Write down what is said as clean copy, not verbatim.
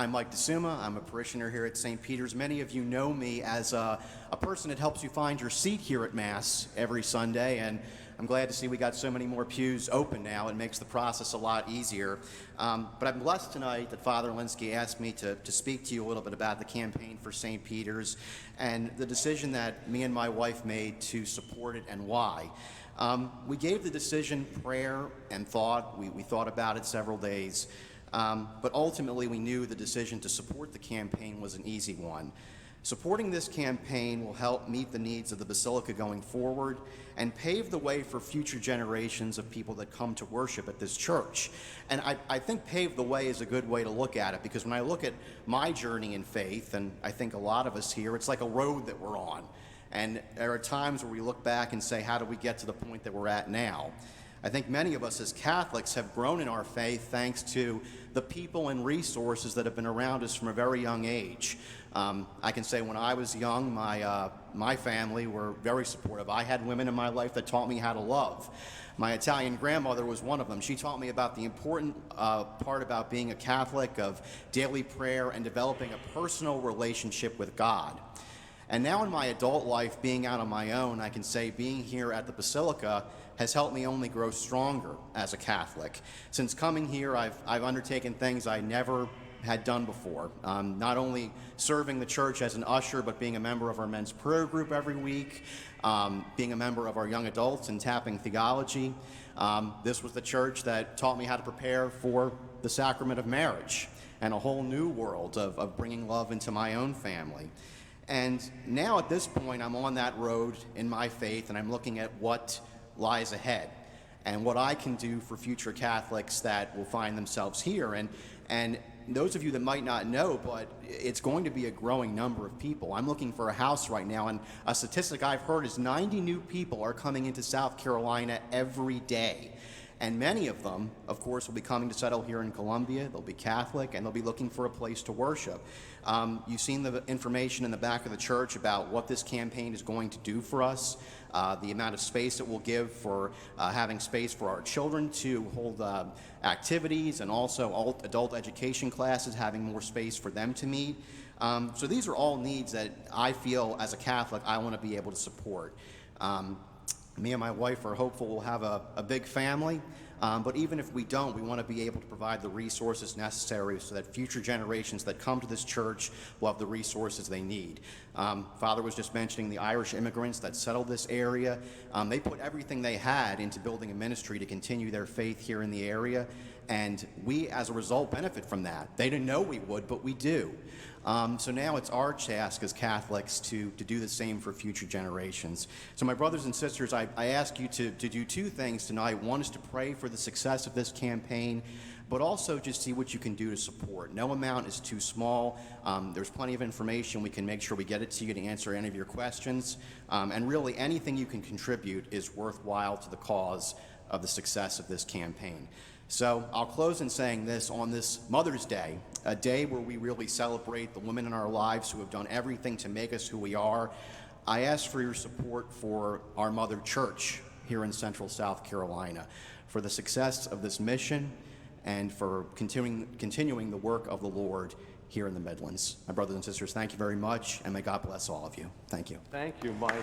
I'm Mike DeSumma. I'm a parishioner here at St. Peter's. Many of you know me as a person that helps you find your seat here at Mass every Sunday, and I'm glad to see we got so many more pews open now. It makes the process a lot easier. But I'm blessed tonight that Father Linsky asked me to speak to you a little bit about the campaign for St. Peter's and the decision that me and my wife made to support it and why. We gave the decision prayer and thought. We thought about it several days. But ultimately, we knew the decision to support the campaign was an easy one. Supporting this campaign will help meet the needs of the Basilica going forward and pave the way for future generations of people that come to worship at this church. And I think pave the way is a good way to look at it, because when I look at my journey in faith, and I think a lot of us here, it's like a road that we're on. And there are times where we look back and say, how do we get to the point that we're at now? I think many of us as Catholics have grown in our faith thanks to the people and resources that have been around us from a very young age. I can say when I was young, my family were very supportive. I had women in my life that taught me how to love. My Italian grandmother was one of them. She taught me about the important part about being a Catholic, of daily prayer and developing a personal relationship with God. And now in my adult life, being out on my own, I can say being here at the Basilica has helped me only grow stronger as a Catholic. Since coming here, I've undertaken things I never had done before. Not only serving the church as an usher, but being a member of our men's prayer group every week, being a member of our young adults and tapping theology. This was the church that taught me how to prepare for the sacrament of marriage and a whole new world of bringing love into my own family. And now at this point, I'm on that road in my faith, and I'm looking at what lies ahead and what I can do for future Catholics that will find themselves here. And those of you that might not know, but it's going to be a growing number of people. I'm looking for a house right now, and a statistic I've heard is 90 new people are coming into South Carolina every day. And many of them, of course, will be coming to settle here in Columbia. They'll be Catholic, and they'll be looking for a place to worship. You've seen the information in the back of the church about what this campaign is going to do for us, the amount of space it will give for having space for our children to hold activities, and also adult education classes, having more space for them to meet. So these are all needs that I feel, as a Catholic, I want to be able to support. Me and my wife are hopeful we'll have a big family, but even if we don't, we want to be able to provide the resources necessary so that future generations that come to this church will have the resources they need. Father was just mentioning the Irish immigrants that settled this area. They put everything they had into building a ministry to continue their faith here in the area, and we, as a result, benefit from that. They didn't know we would, but we do. So now it's our task as Catholics to do the same for future generations. So my brothers and sisters, I ask you to do two things tonight. One is to pray for the success of this campaign, but also just see what you can do to support. No amount is too small. There's plenty of information. We can make sure we get it to you to answer any of your questions. And really, anything you can contribute is worthwhile to the cause of the success of this campaign. So I'll close in saying this: on this Mother's Day, a day where we really celebrate the women in our lives who have done everything to make us who we are, I ask for your support for our mother church here in Central South Carolina, for the success of this mission, and for continuing the work of the Lord here in the Midlands. My brothers and sisters, thank you very much, and may God bless all of you. Thank you. Thank you, Mike.